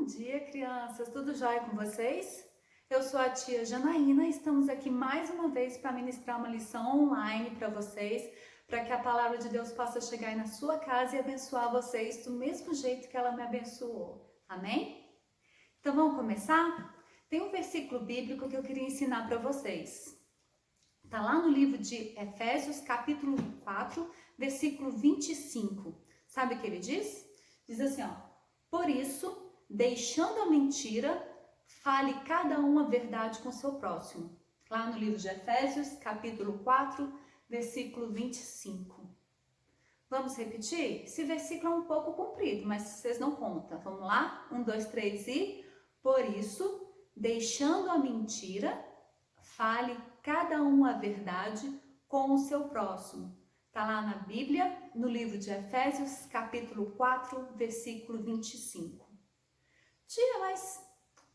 Bom dia, crianças! Tudo jóia com vocês? Eu sou a tia Janaína e estamos aqui mais uma vez para ministrar uma lição online para vocês, para que a palavra de Deus possa chegar aí na sua casa e abençoar vocês do mesmo jeito que ela me abençoou. Amém? Então vamos começar? Tem um versículo bíblico que eu queria ensinar para vocês. Está lá no livro de Efésios, capítulo 4, versículo 25. Sabe o que ele diz? Diz assim, ó: por isso, deixando a mentira, fale cada um a verdade com seu próximo. Lá no livro de Efésios, capítulo 4, versículo 25. Vamos repetir? Esse versículo é um pouco comprido, mas vocês não contam. Vamos lá? 1, 2, 3 e... por isso, deixando a mentira, fale cada um a verdade com o seu próximo. Está lá na Bíblia, no livro de Efésios, capítulo 4, versículo 25. Tia, mas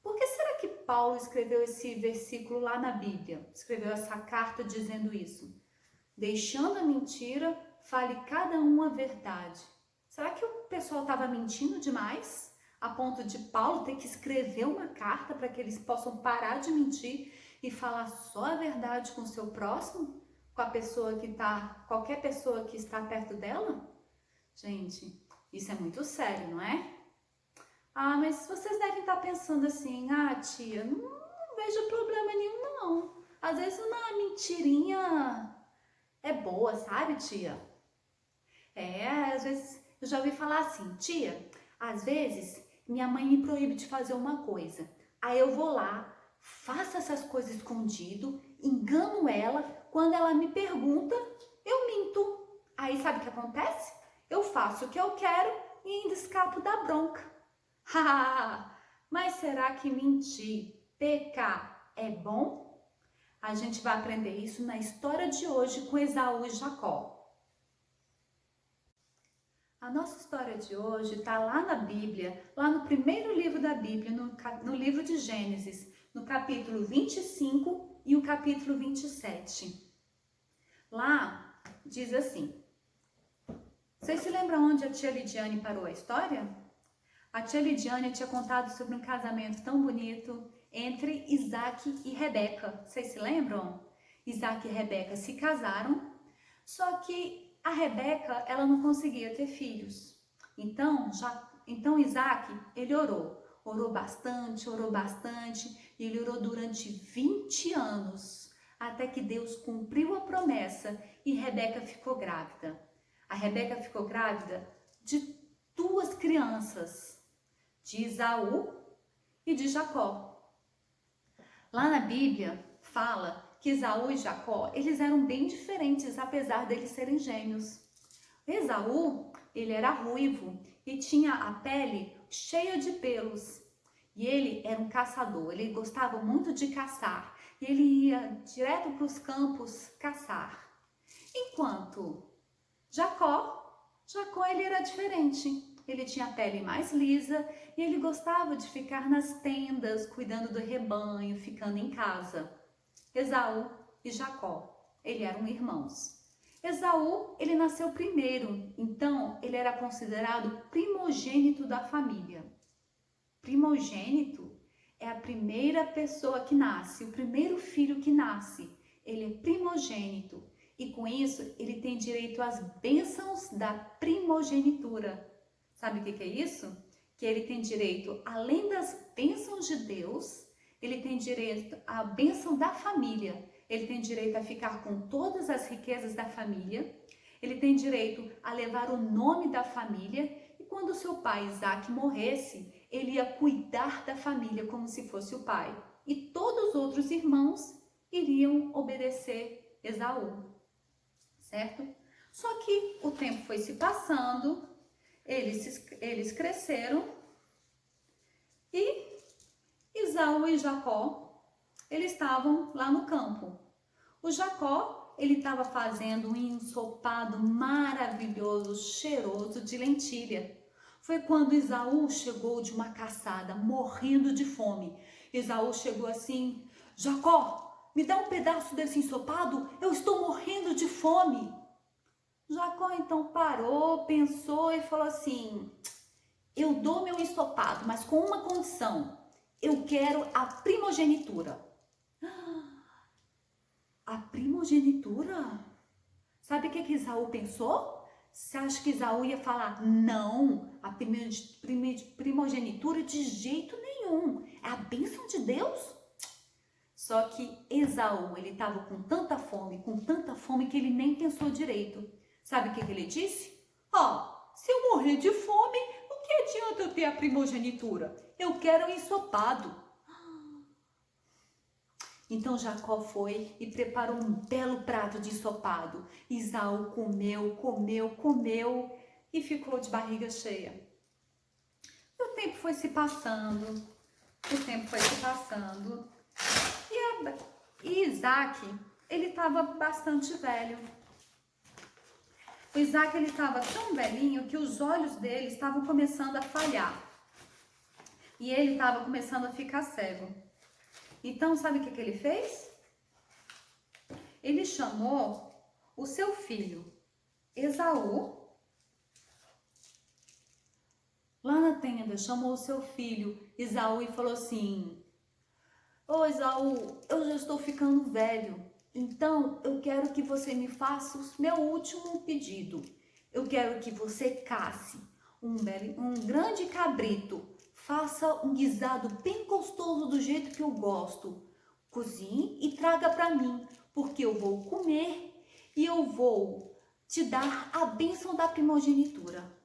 por que será que Paulo escreveu esse versículo lá na Bíblia? Escreveu essa carta dizendo isso. Deixando a mentira, fale cada um a verdade. Será que o pessoal estava mentindo demais? A ponto de Paulo ter que escrever uma carta para que eles possam parar de mentir e falar só a verdade com o seu próximo? Com a pessoa que está, qualquer pessoa que está perto dela? Gente, isso é muito sério, não é? Ah, mas vocês devem estar pensando assim, tia, não vejo problema nenhum não. Às vezes uma mentirinha é boa, sabe, tia? Às vezes eu já ouvi falar assim, tia, às vezes minha mãe me proíbe de fazer uma coisa. Aí eu vou lá, faço essas coisas escondido, engano ela, quando ela me pergunta, eu minto. Aí sabe o que acontece? Eu faço o que eu quero e ainda escapo da bronca. Mas será que mentir, pecar é bom? A gente vai aprender isso na história de hoje com Esaú e Jacó. A nossa história de hoje está lá na Bíblia, lá no primeiro livro da Bíblia, no livro de Gênesis, no capítulo 25 e o capítulo 27. Lá diz assim: vocês se lembram onde a tia Lidiane parou a história? A tia Lidiane tinha contado sobre um casamento tão bonito entre Isaac e Rebeca. Vocês se lembram? Isaac e Rebeca se casaram, só que a Rebeca, ela não conseguia ter filhos. Então Isaac, ele orou bastante, e ele orou durante 20 anos, até que Deus cumpriu a promessa e Rebeca ficou grávida. A Rebeca ficou grávida de 2 crianças, de Esaú e de Jacó. Lá na Bíblia fala que Esaú e Jacó, eles eram bem diferentes, apesar deles serem gêmeos. Esaú, ele era ruivo e tinha a pele cheia de pelos. E ele era um caçador, ele gostava muito de caçar. E ele ia direto para os campos caçar. Enquanto Jacó, ele era diferente. Ele tinha a pele mais lisa e ele gostava de ficar nas tendas, cuidando do rebanho, ficando em casa. Esaú e Jacó, eles eram irmãos. Esaú, ele nasceu primeiro, então ele era considerado primogênito da família. Primogênito é a primeira pessoa que nasce, o primeiro filho que nasce. Ele é primogênito e com isso ele tem direito às bênçãos da primogenitura. Sabe o que é isso? Que ele tem direito, além das bênçãos de Deus, ele tem direito à bênção da família. Ele tem direito a ficar com todas as riquezas da família. Ele tem direito a levar o nome da família. E quando seu pai Isaac morresse, ele ia cuidar da família como se fosse o pai. E todos os outros irmãos iriam obedecer Esaú. Certo? Só que o tempo foi se passando, eles cresceram e Esaú e Jacó, eles estavam lá no campo. O Jacó, ele estava fazendo um ensopado maravilhoso, cheiroso de lentilha. Foi quando Esaú chegou de uma caçada, morrendo de fome. Esaú chegou assim: Jacó, me dá um pedaço desse ensopado, eu estou morrendo de fome. Jacó então parou, pensou e falou assim: eu dou meu ensopado, mas com uma condição. Eu quero a primogenitura. A primogenitura? Sabe o que Esaú pensou? Você acha que Esaú ia falar, não, a primogenitura de jeito nenhum, é a bênção de Deus? Só que Esaú, ele estava com tanta fome, que ele nem pensou direito. Sabe o que ele disse? Se eu morrer de fome, o que adianta eu ter a primogenitura? Eu quero um ensopado. Então Jacó foi e preparou um belo prato de ensopado. Esaú comeu e ficou de barriga cheia. E o tempo foi se passando, e Isaac, ele estava bastante velho. O Isaac, ele estava tão velhinho que os olhos dele estavam começando a falhar. E ele estava começando a ficar cego. Então, sabe o que ele fez? Ele chamou o seu filho, Esaú, lá na tenda, chamou o seu filho, Esaú, e falou assim, ô Esaú, eu já estou ficando velho, então eu quero que você me faça o meu último pedido. Eu quero que você casse um grande cabrito, faça um guisado bem gostoso do jeito que eu gosto. Cozinhe e traga para mim, porque eu vou comer e eu vou te dar a bênção da primogenitura.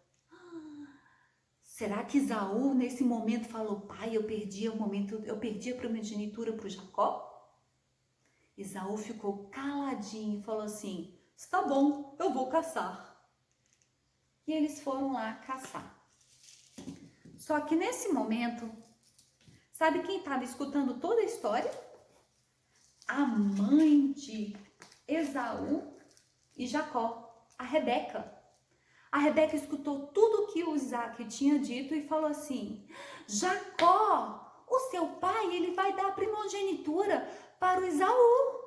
Será que Esaú nesse momento falou, pai, eu perdi a primogenitura para o Jacó? Esaú ficou caladinho e falou assim, está bom, eu vou caçar. E eles foram lá caçar. Só que nesse momento, sabe quem estava escutando toda a história? A mãe de Esaú e Jacó, a Rebeca. A Rebeca escutou tudo que o Isaac tinha dito e falou assim, Jacó, o seu pai, ele vai dar a primogenitura para o Esaú.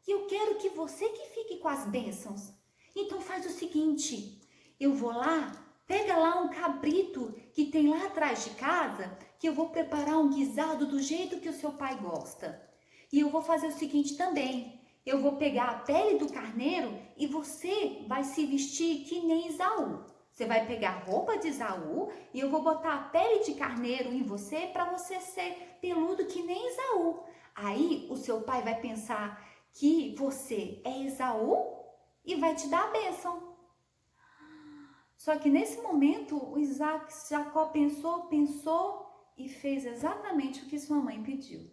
E eu quero que você que fique com as bênçãos. Então faz o seguinte, eu vou lá, pega lá um cabrito que tem lá atrás de casa, que eu vou preparar um guisado do jeito que o seu pai gosta. E eu vou fazer o seguinte também, eu vou pegar a pele do carneiro e você vai se vestir que nem Esaú. Você vai pegar a roupa de Esaú e eu vou botar a pele de carneiro em você para você ser peludo que nem Esaú. Aí o seu pai vai pensar que você é Esaú e vai te dar a bênção. Só que nesse momento, o Jacó pensou e fez exatamente o que sua mãe pediu.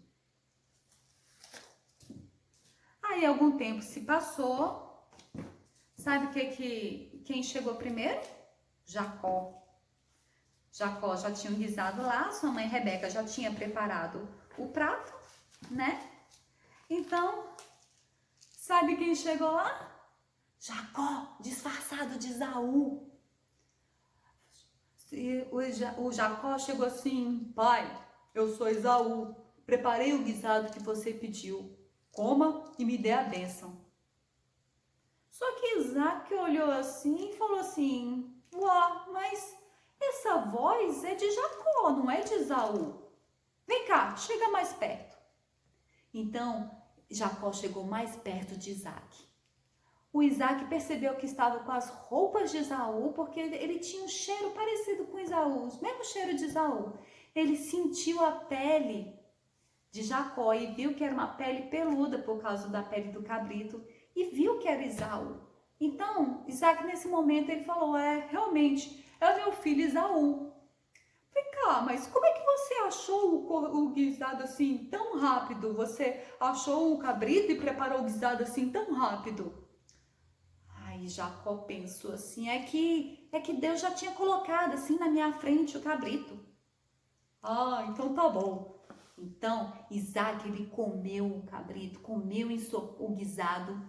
Aí algum tempo se passou. Sabe quem chegou primeiro? Jacó. Jacó já tinha um guisado lá, sua mãe Rebeca já tinha preparado o prato, né? Então, sabe quem chegou lá? Jacó, disfarçado de Esaú. E o Jacó chegou assim, pai, eu sou Esaú, preparei o guisado que você pediu, coma e me dê a bênção. Só que Isaac olhou assim e falou assim, ué, mas essa voz é de Jacó, não é de Esaú. Vem cá, chega mais perto. Então, Jacó chegou mais perto de Isaac. O Isaac percebeu que estava com as roupas de Esaú, porque ele tinha um cheiro parecido com Esaú, o mesmo cheiro de Esaú. Ele sentiu a pele de Jacó e viu que era uma pele peluda por causa da pele do cabrito e viu que era Esaú. Então, Isaac nesse momento ele falou, realmente, é o meu filho Esaú. Vem cá, mas como é que você achou o guisado assim tão rápido? Você achou um cabrito e preparou o guisado assim tão rápido? Aí Jacó pensou assim, é que Deus já tinha colocado assim na minha frente o cabrito. Ah, então tá bom. Então Isaac, ele comeu o cabrito, comeu o guisado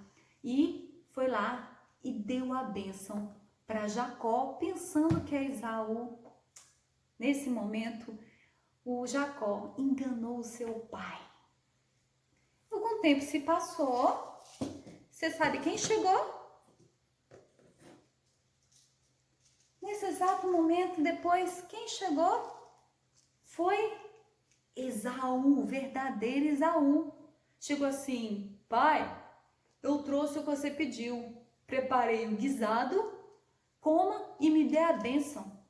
e foi lá e deu a bênção para Jacó, pensando que é Esaú. Nesse momento, o Jacó enganou o seu pai. Algum tempo se passou, você sabe quem chegou? Nesse exato momento, depois, quem chegou foi Esaú, o verdadeiro Esaú. Chegou assim: pai, eu trouxe o que você pediu, preparei o guisado, coma e me dê a bênção.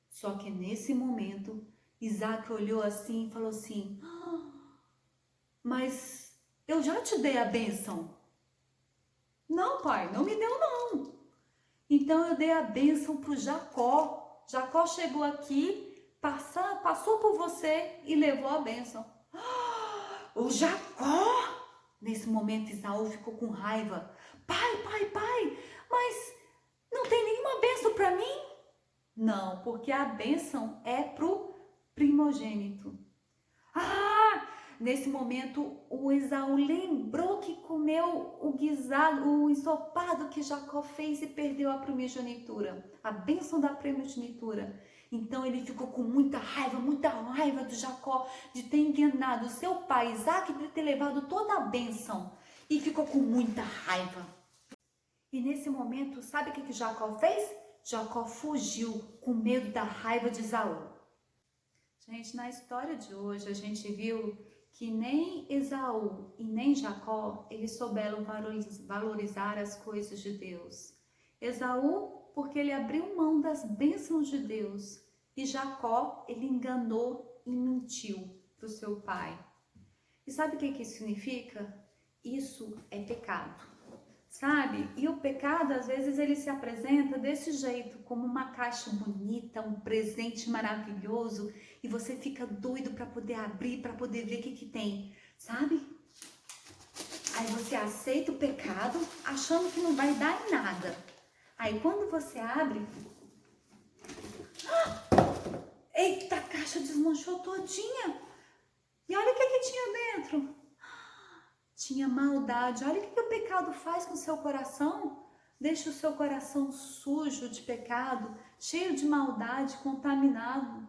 Só que nesse momento, Isaac olhou assim e falou assim: mas eu já te dei a bênção. Não, pai, não me deu não. Então eu dei a bênção para o Jacó. Jacó chegou aqui, passou por você e levou a bênção. O Jacó! Nesse momento Esaú ficou com raiva. Pai, mas não tem nenhuma bênção para mim? Não, porque a bênção é pro primogênito. Nesse momento o Esaú lembrou que comeu o guisado, o ensopado que Jacó fez e perdeu a primogenitura, a bênção da primogenitura. Então ele ficou com muita raiva do Jacó de ter enganado o seu pai Isaac, de ter levado toda a bênção, e ficou com muita raiva. E nesse momento, sabe o que Jacó fez? Jacó fugiu com medo da raiva de Esaú. Gente, na história de hoje a gente viu que nem Esaú e nem Jacó, eles souberam valorizar as coisas de Deus. Esaú, porque ele abriu mão das bênçãos de Deus, e Jacó, ele enganou e mentiu para o seu pai. E sabe o que isso significa? Isso é pecado. Sabe? E o pecado, às vezes, ele se apresenta desse jeito, como uma caixa bonita, um presente maravilhoso, e você fica doido para poder abrir, para poder ver o que tem, sabe? Aí você aceita o pecado, achando que não vai dar em nada. Aí quando você abre, eita, a caixa desmanchou todinha. E olha o que tinha dentro. Tinha maldade. Olha o que o pecado faz com o seu coração. Deixa o seu coração sujo de pecado, cheio de maldade, contaminado.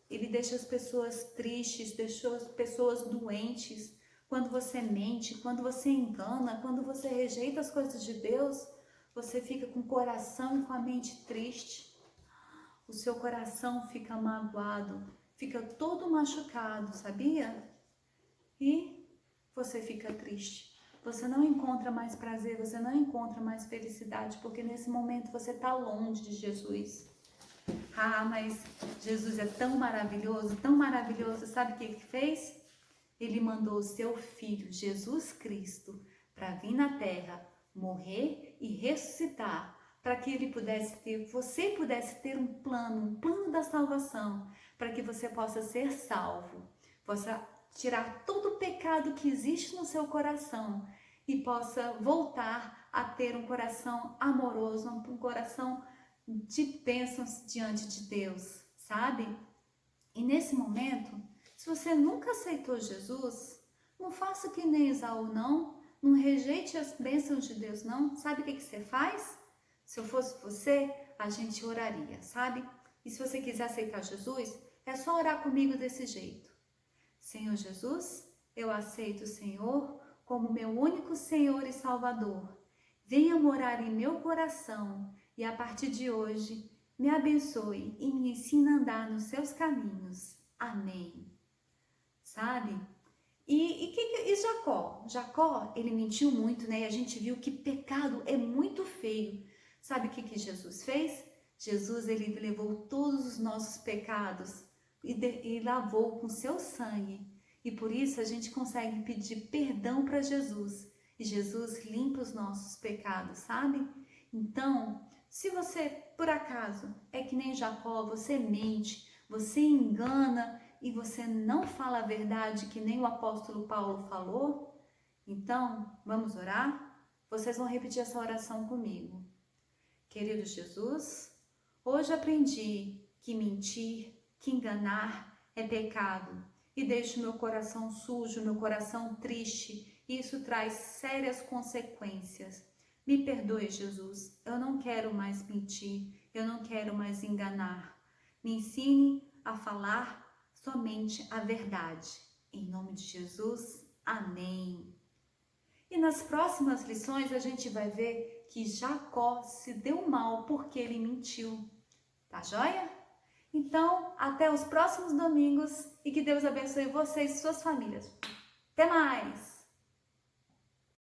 Ele deixa as pessoas tristes, deixa as pessoas doentes. Quando você mente, quando você engana, quando você rejeita as coisas de Deus, você fica com o coração e com a mente triste. O seu coração fica magoado, fica todo machucado, sabia? E você fica triste. Você não encontra mais prazer, você não encontra mais felicidade, porque nesse momento você está longe de Jesus. Mas Jesus é tão maravilhoso, sabe o que ele fez? Ele mandou o seu Filho, Jesus Cristo, para vir na terra, morrer e ressuscitar, para que ele você pudesse ter um plano da salvação, para que você possa ser salvo, possa tirar todo o pecado que existe no seu coração e possa voltar a ter um coração amoroso, um coração de bênçãos diante de Deus, sabe? E nesse momento, se você nunca aceitou Jesus, não faça que nem Esaú, não rejeite as bênçãos de Deus, não. Sabe o que você faz? Se eu fosse você, a gente oraria, sabe? E se você quiser aceitar Jesus, é só orar comigo desse jeito. Senhor Jesus, eu aceito o Senhor como meu único Senhor e Salvador. Venha morar em meu coração e a partir de hoje me abençoe e me ensine a andar nos seus caminhos. Amém. Sabe? E Jacó? Jacó, ele mentiu muito, né? E a gente viu que pecado é muito feio. Sabe o que Jesus fez? Jesus, ele levou todos os nossos pecados e lavou com seu sangue. E por isso a gente consegue pedir perdão para Jesus. E Jesus limpa os nossos pecados, sabe? Então, se você, por acaso, é que nem Jacó, você mente, você engana e você não fala a verdade que nem o apóstolo Paulo falou, então, vamos orar? Vocês vão repetir essa oração comigo. Querido Jesus, hoje aprendi que mentir, que enganar é pecado e deixo meu coração sujo, meu coração triste, e isso traz sérias consequências. Me perdoe, Jesus, eu não quero mais mentir, eu não quero mais enganar. Me ensine a falar somente a verdade. Em nome de Jesus, amém. E nas próximas lições a gente vai ver que Jacó se deu mal porque ele mentiu. Tá joia? Então, até os próximos domingos e que Deus abençoe vocês e suas famílias. Até mais!